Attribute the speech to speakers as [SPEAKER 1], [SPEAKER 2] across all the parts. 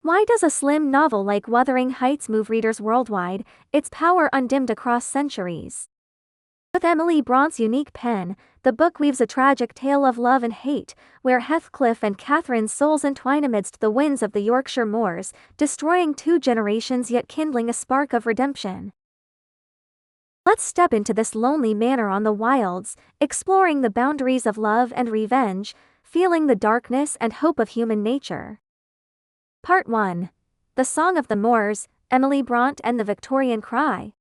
[SPEAKER 1] Why does a slim novel like Wuthering Heights move readers worldwide, its power undimmed across centuries? With Emily Brontë's unique pen, the book weaves a tragic tale of love and hate, where Heathcliff and Catherine's souls entwine amidst the winds of the Yorkshire moors, destroying two generations yet kindling a spark of redemption. Let's step into this lonely manor on the wilds, exploring the boundaries of love and revenge, feeling the darkness and hope of human nature. Part 1. The Song of the Moors, Emily Brontë and the Victorian Cry.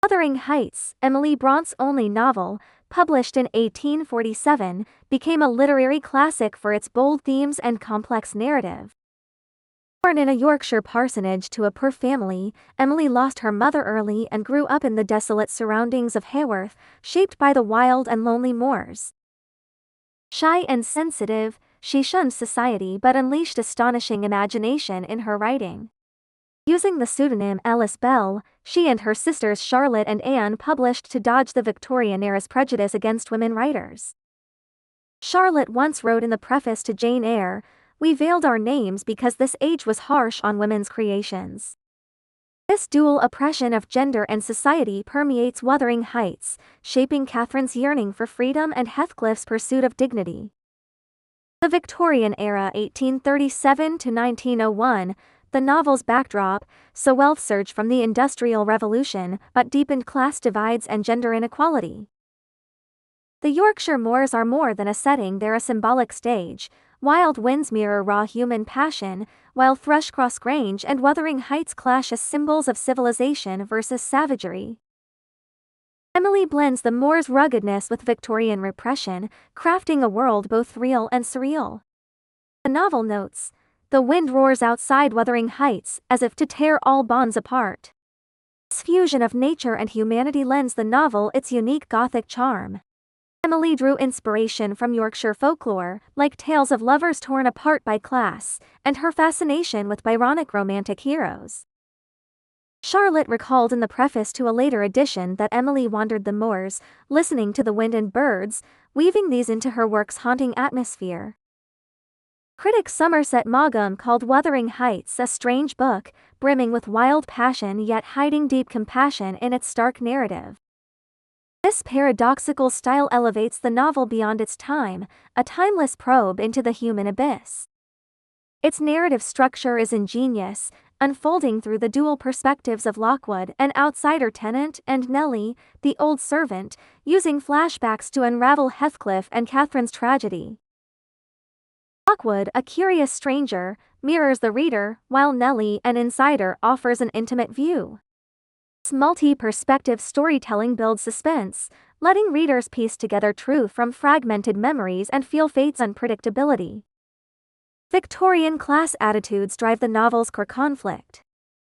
[SPEAKER 1] Wuthering Heights, Emily Brontë's only novel, published in 1847, became a literary classic for its bold themes and complex narrative. Born in a Yorkshire parsonage to a poor family, Emily lost her mother early and grew up in the desolate surroundings of Haworth, shaped by the wild and lonely moors. Shy and sensitive, she shunned society but unleashed astonishing imagination in her writing. Using the pseudonym Ellis Bell, she and her sisters Charlotte and Anne published to dodge the Victorian era's prejudice against women writers. Charlotte once wrote in the preface to Jane Eyre, "We veiled our names because this age was harsh on women's creations." This dual oppression of gender and society permeates Wuthering Heights, shaping Catherine's yearning for freedom and Heathcliff's pursuit of dignity. The Victorian era 1837 to 1901, the novel's backdrop, saw wealth surge from the Industrial Revolution but deepened class divides and gender inequality. The Yorkshire moors are more than a setting, they're a symbolic stage. Wild winds mirror raw human passion, while Thrushcross Grange and Wuthering Heights clash as symbols of civilization versus savagery. Emily blends the moors' ruggedness with Victorian repression, crafting a world both real and surreal. The novel notes, "The wind roars outside Wuthering Heights, as if to tear all bonds apart." This fusion of nature and humanity lends the novel its unique Gothic charm. Emily drew inspiration from Yorkshire folklore, like tales of lovers torn apart by class, and her fascination with Byronic romantic heroes. Charlotte recalled in the preface to a later edition that Emily wandered the moors, listening to the wind and birds, weaving these into her work's haunting atmosphere. Critic Somerset Maugham called Wuthering Heights a strange book, brimming with wild passion yet hiding deep compassion in its stark narrative. This paradoxical style elevates the novel beyond its time, a timeless probe into the human abyss. Its narrative structure is ingenious, unfolding through the dual perspectives of Lockwood, an outsider tenant, and Nelly, the old servant, using flashbacks to unravel Heathcliff and Catherine's tragedy. Lockwood, a curious stranger, mirrors the reader, while Nelly, an insider, offers an intimate view. This multi-perspective storytelling builds suspense, letting readers piece together truth from fragmented memories and feel fate's unpredictability. Victorian class attitudes drive the novel's core conflict.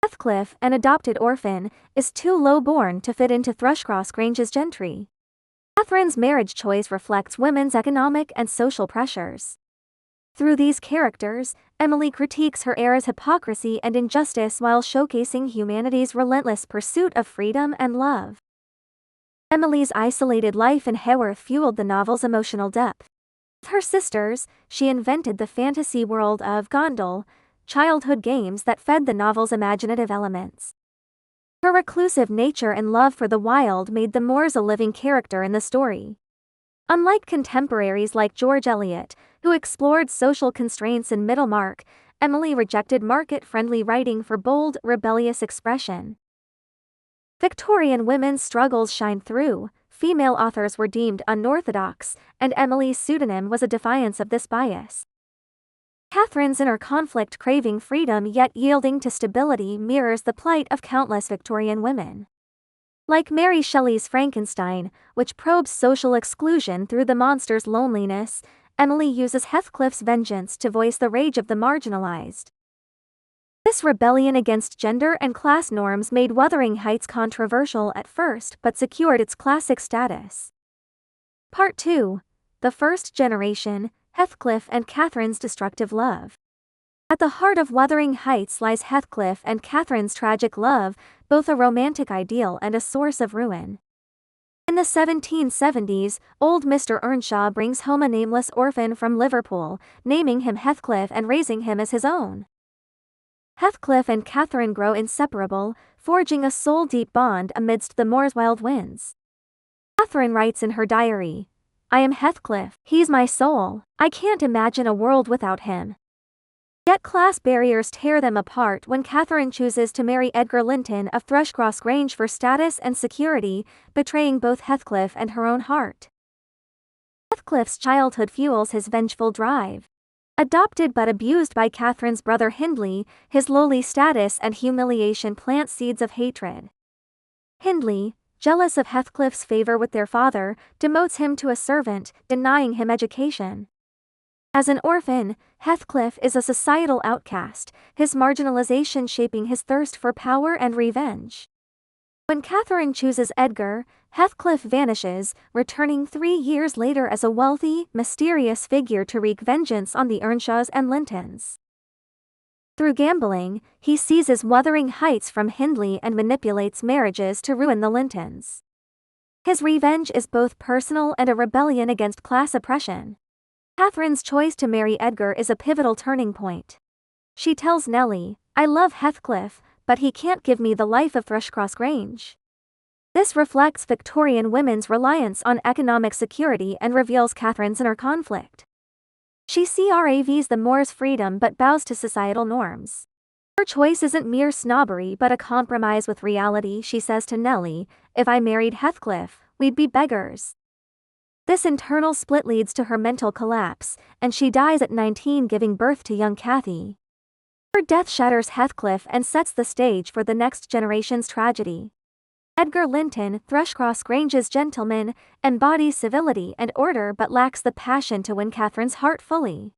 [SPEAKER 1] Heathcliff, an adopted orphan, is too low-born to fit into Thrushcross Grange's gentry. Catherine's marriage choice reflects women's economic and social pressures. Through these characters, Emily critiques her era's hypocrisy and injustice while showcasing humanity's relentless pursuit of freedom and love. Emily's isolated life in Haworth fueled the novel's emotional depth. With her sisters, she invented the fantasy world of Gondol, childhood games that fed the novel's imaginative elements. Her reclusive nature and love for the wild made the moors a living character in the story. Unlike contemporaries like George Eliot, who explored social constraints in Middlemarch, Emily rejected market-friendly writing for bold, rebellious expression. Victorian women's struggles shine through. Female authors were deemed unorthodox, and Emily's pseudonym was a defiance of this bias. Catherine's inner conflict, craving freedom yet yielding to stability, mirrors the plight of countless Victorian women. Like Mary Shelley's Frankenstein, which probes social exclusion through the monster's loneliness, Emily uses Heathcliff's vengeance to voice the rage of the marginalized. This rebellion against gender and class norms made Wuthering Heights controversial at first but secured its classic status. Part 2. The First Generation, Heathcliff and Catherine's Destructive Love. At the heart of Wuthering Heights lies Heathcliff and Catherine's tragic love, both a romantic ideal and a source of ruin. In the 1770s, old Mr. Earnshaw brings home a nameless orphan from Liverpool, naming him Heathcliff and raising him as his own. Heathcliff and Catherine grow inseparable, forging a soul-deep bond amidst the moor's wild winds. Catherine writes in her diary, "I am Heathcliff, he's my soul, I can't imagine a world without him." Yet class barriers tear them apart when Catherine chooses to marry Edgar Linton of Thrushcross Grange for status and security, betraying both Heathcliff and her own heart. Heathcliff's childhood fuels his vengeful drive. Adopted but abused by Catherine's brother Hindley, his lowly status and humiliation plant seeds of hatred. Hindley, jealous of Heathcliff's favor with their father, demotes him to a servant, denying him education. As an orphan, Heathcliff is a societal outcast, his marginalization shaping his thirst for power and revenge. When Catherine chooses Edgar, Heathcliff vanishes, returning 3 years later as a wealthy, mysterious figure to wreak vengeance on the Earnshaws and Lintons. Through gambling, he seizes Wuthering Heights from Hindley and manipulates marriages to ruin the Lintons. His revenge is both personal and a rebellion against class oppression. Catherine's choice to marry Edgar is a pivotal turning point. She tells Nelly, "I love Heathcliff, but he can't give me the life of Thrushcross Grange." This reflects Victorian women's reliance on economic security and reveals Catherine's inner conflict. She craves the moor's freedom but bows to societal norms. Her choice isn't mere snobbery but a compromise with reality. She says to Nelly, "If I married Heathcliff, we'd be beggars." This internal split leads to her mental collapse, and she dies at 19, giving birth to young Cathy. Her death shatters Heathcliff and sets the stage for the next generation's tragedy. Edgar Linton, Thrushcross Grange's gentleman, embodies civility and order but lacks the passion to win Catherine's heart fully.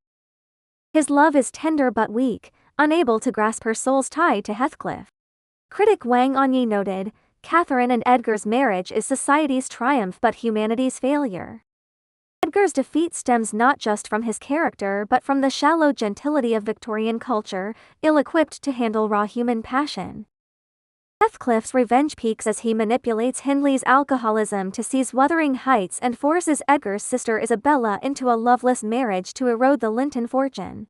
[SPEAKER 1] His love is tender but weak, unable to grasp her soul's tie to Heathcliff. Critic Wang Onyi noted, "Catherine and Edgar's marriage is society's triumph but humanity's failure." Edgar's defeat stems not just from his character but from the shallow gentility of Victorian culture, ill-equipped to handle raw human passion. Heathcliff's revenge peaks as he manipulates Hindley's alcoholism to seize Wuthering Heights and forces Edgar's sister Isabella into a loveless marriage to erode the Linton fortune.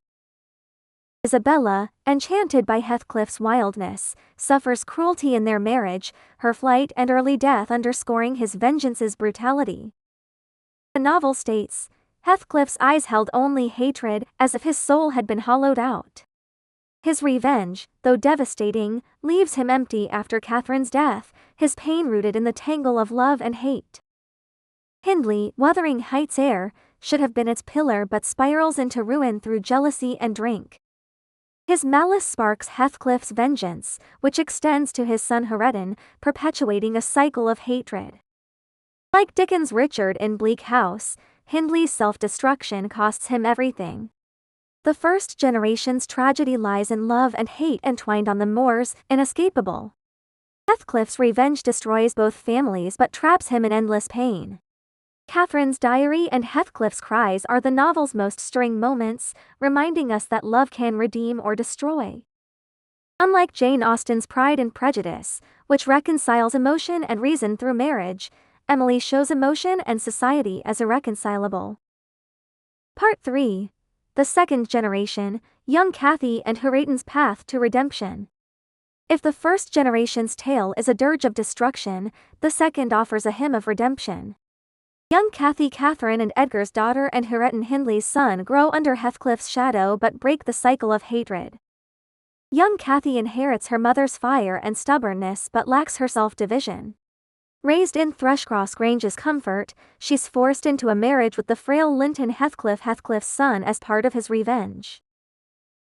[SPEAKER 1] Isabella, enchanted by Heathcliff's wildness, suffers cruelty in their marriage, her flight and early death underscoring his vengeance's brutality. The novel states, Heathcliff's eyes held only hatred, as if his soul had been hollowed out. His revenge, though devastating, leaves him empty after Catherine's death, his pain rooted in the tangle of love and hate. Hindley, Wuthering Heights' heir, should have been its pillar but spirals into ruin through jealousy and drink. His malice sparks Heathcliff's vengeance, which extends to his son Hareton, perpetuating a cycle of hatred. Like Dickens' Richard in Bleak House, Hindley's self-destruction costs him everything. The first generation's tragedy lies in love and hate entwined on the moors, inescapable. Heathcliff's revenge destroys both families but traps him in endless pain. Catherine's diary and Heathcliff's cries are the novel's most stirring moments, reminding us that love can redeem or destroy. Unlike Jane Austen's Pride and Prejudice, which reconciles emotion and reason through marriage, Emily shows emotion and society as irreconcilable. Part 3. The Second Generation, Young Cathy and Hareton's Path to Redemption. If the first generation's tale is a dirge of destruction, the second offers a hymn of redemption. Young Cathy, Catherine and Edgar's daughter and Hareton, Hindley's son, grow under Heathcliff's shadow but break the cycle of hatred. Young Cathy inherits her mother's fire and stubbornness but lacks her self-division. Raised in Thrushcross Grange's comfort, she's forced into a marriage with the frail Linton Heathcliff, Heathcliff's son, as part of his revenge.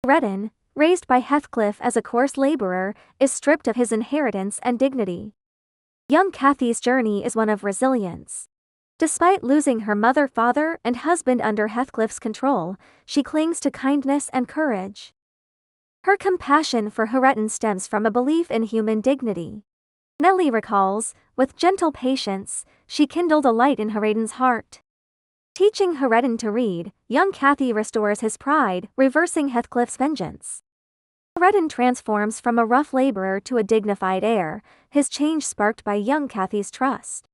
[SPEAKER 1] Hareton, raised by Heathcliff as a coarse laborer, is stripped of his inheritance and dignity. Young Cathy's journey is one of resilience. Despite losing her mother, father, and husband under Heathcliff's control, she clings to kindness and courage. Her compassion for Hareton stems from a belief in human dignity. Nelly recalls, with gentle patience, she kindled a light in Hareton's heart. Teaching Hareton to read, young Cathy restores his pride, reversing Heathcliff's vengeance. Hareton transforms from a rough laborer to a dignified heir, his change sparked by young Cathy's trust.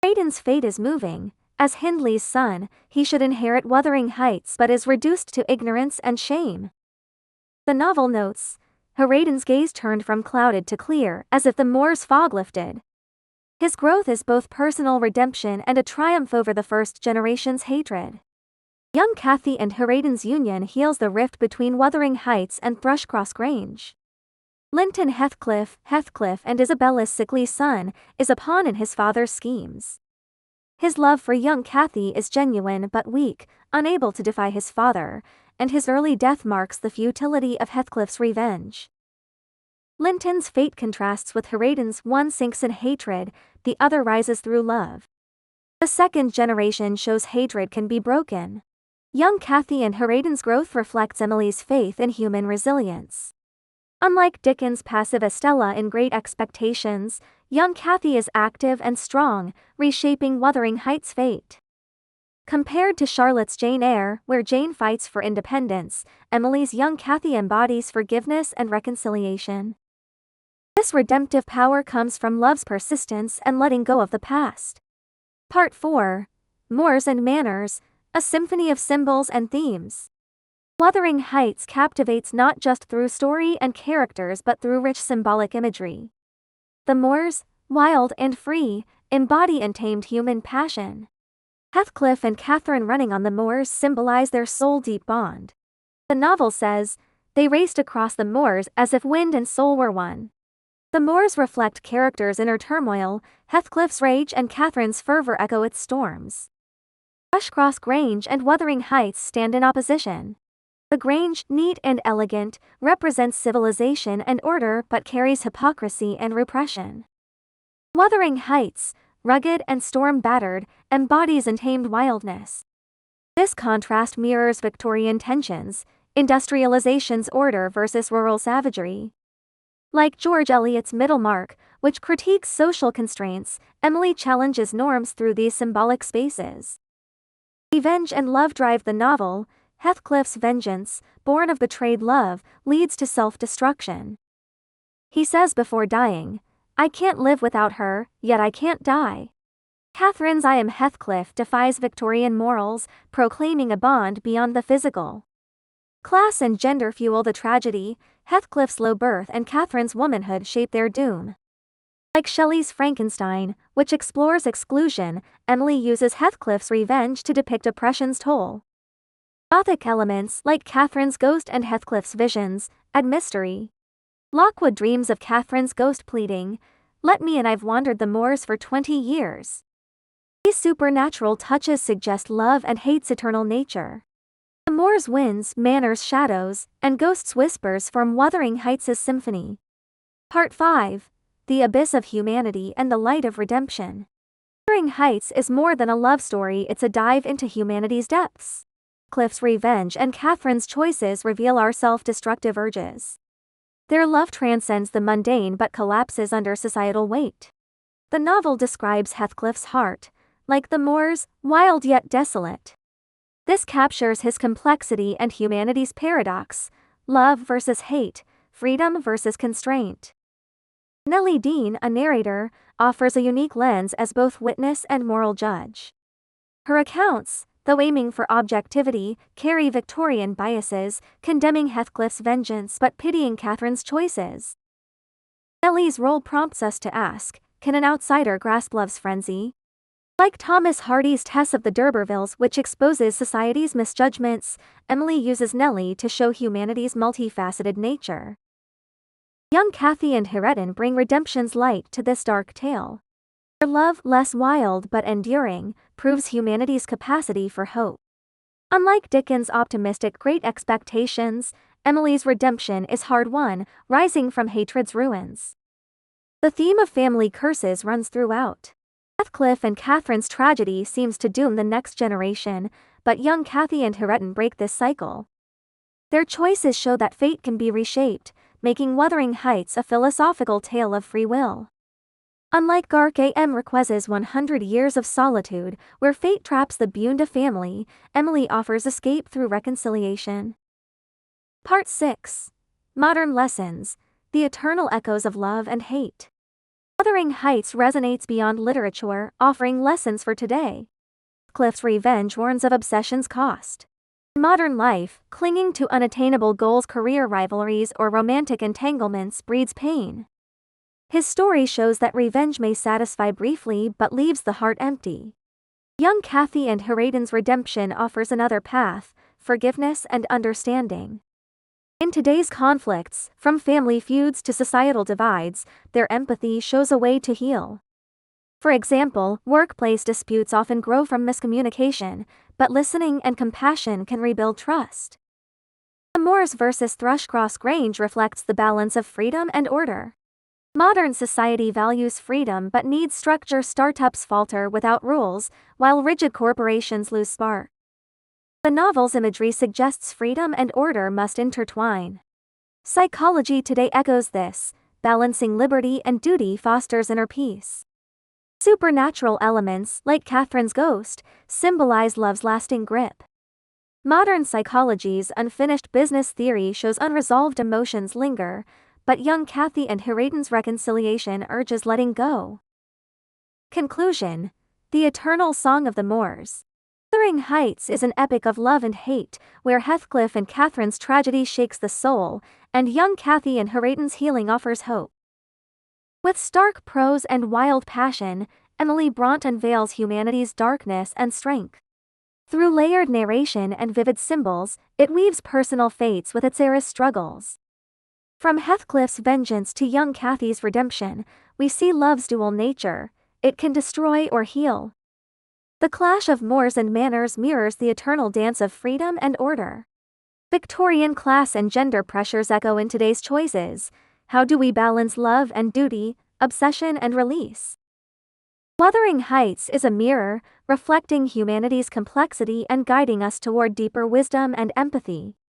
[SPEAKER 1] Hareton's fate is moving. As Hindley's son, he should inherit Wuthering Heights but is reduced to ignorance and shame. The novel notes, Hareton's gaze turned from clouded to clear, as if the moor's fog lifted. His growth is both personal redemption and a triumph over the first generation's hatred. Young Cathy and Hareton's union heals the rift between Wuthering Heights and Thrushcross Grange. Linton Heathcliff, and Isabella's sickly son, is a pawn in his father's schemes. His love for young Cathy is genuine but weak, unable to defy his father, and his early death marks the futility of Heathcliff's revenge. Linton's fate contrasts with Hareton's. One sinks in hatred, the other rises through love. The second generation shows hatred can be broken. Young Cathy and Hareton's growth reflects Emily's faith in human resilience. Unlike Dickens' passive Estella in Great Expectations, young Cathy is active and strong, reshaping Wuthering Heights' fate. Compared to Charlotte's Jane Eyre, where Jane fights for independence, Emily's young Cathy embodies forgiveness and reconciliation. This redemptive power comes from love's persistence and letting go of the past. Part 4. Moors and Manors, a symphony of symbols and themes. Wuthering Heights captivates not just through story and characters but through rich symbolic imagery. The moors, wild and free, embody untamed human passion. Heathcliff and Catherine running on the moors symbolize their soul-deep bond. The novel says, "They raced across the moors as if wind and soul were one." The moors reflect characters' inner turmoil, Heathcliff's rage and Catherine's fervor echo its storms. Thrushcross Grange and Wuthering Heights stand in opposition. The Grange, neat and elegant, represents civilization and order but carries hypocrisy and repression. Wuthering Heights, rugged and storm-battered, embodies untamed wildness. This contrast mirrors Victorian tensions, industrialization's order versus rural savagery. Like George Eliot's Middlemarch, which critiques social constraints, Emily challenges norms through these symbolic spaces. Revenge and love drive the novel. Heathcliff's vengeance, born of betrayed love, leads to self-destruction. He says before dying, "I can't live without her, yet I can't die." Catherine's "I am Heathcliff" defies Victorian morals, proclaiming a bond beyond the physical. Class and gender fuel the tragedy. Heathcliff's low birth and Catherine's womanhood shape their doom. Like Shelley's Frankenstein, which explores exclusion, Emily uses Heathcliff's revenge to depict oppression's toll. Gothic elements, like Catherine's ghost and Heathcliff's visions, add mystery. Lockwood dreams of Catherine's ghost pleading, "Let me in, I've wandered the moors for 20 years." These supernatural touches suggest love and hate's eternal nature. The moors' winds, manors' shadows, and ghosts' whispers form Wuthering Heights' symphony. Part 5. The Abyss of Humanity and the Light of Redemption. Wuthering Heights is more than a love story, it's a dive into humanity's depths. Cliff's revenge and Catherine's choices reveal our self-destructive urges. Their love transcends the mundane but collapses under societal weight. The novel describes Heathcliff's heart, like the moors, wild yet desolate. This captures his complexity and humanity's paradox, love versus hate, freedom versus constraint. Nellie Dean, a narrator, offers a unique lens as both witness and moral judge. Her accounts, though aiming for objectivity, carry Victorian biases, condemning Heathcliff's vengeance but pitying Catherine's choices. Nellie's role prompts us to ask, can an outsider grasp love's frenzy? Like Thomas Hardy's Tess of the D'Urbervilles, which exposes society's misjudgments, Emily uses Nellie to show humanity's multifaceted nature. Young Cathy and Hareton bring redemption's light to this dark tale. Their love, less wild but enduring, proves humanity's capacity for hope. Unlike Dickens' optimistic Great Expectations, Emily's redemption is hard-won, rising from hatred's ruins. The theme of family curses runs throughout. Heathcliff and Catherine's tragedy seems to doom the next generation, but young Cathy and Hareton break this cycle. Their choices show that fate can be reshaped, making Wuthering Heights a philosophical tale of free will. Unlike Garque Marquez's 100 Years of Solitude, where fate traps the Bunda family, Emily offers escape through reconciliation. Part 6. Modern Lessons, the eternal echoes of love and hate. Wuthering Heights resonates beyond literature, offering lessons for today. Cliff's revenge warns of obsession's cost. In modern life, clinging to unattainable goals, career rivalries, or romantic entanglements breeds pain. His story shows that revenge may satisfy briefly but leaves the heart empty. Young Cathy and Hareton's redemption offers another path: forgiveness and understanding. In today's conflicts, from family feuds to societal divides, their empathy shows a way to heal. For example, workplace disputes often grow from miscommunication, but listening and compassion can rebuild trust. The Moors vs. Thrushcross Grange reflects the balance of freedom and order. Modern society values freedom but needs structure. Startups falter without rules, while rigid corporations lose spark. The novel's imagery suggests freedom and order must intertwine. Psychology today echoes this: balancing liberty and duty fosters inner peace. Supernatural elements, like Catherine's ghost, symbolize love's lasting grip. Modern psychology's unfinished business theory shows unresolved emotions linger, but young Cathy and Hareton's reconciliation urges letting go. Conclusion: The Eternal Song of the Moors. Wuthering Heights is an epic of love and hate, where Heathcliff and Catherine's tragedy shakes the soul, and young Cathy and Hareton's healing offers hope. With stark prose and wild passion, Emily Brontë unveils humanity's darkness and strength. Through layered narration and vivid symbols, it weaves personal fates with its era's struggles. From Heathcliff's vengeance to young Cathy's redemption, we see love's dual nature: it can destroy or heal. The clash of Moors and manors mirrors the eternal dance of freedom and order. Victorian class and gender pressures echo in today's choices. How do we balance love and duty, obsession and release? Wuthering Heights is a mirror, reflecting humanity's complexity and guiding us toward deeper wisdom and empathy.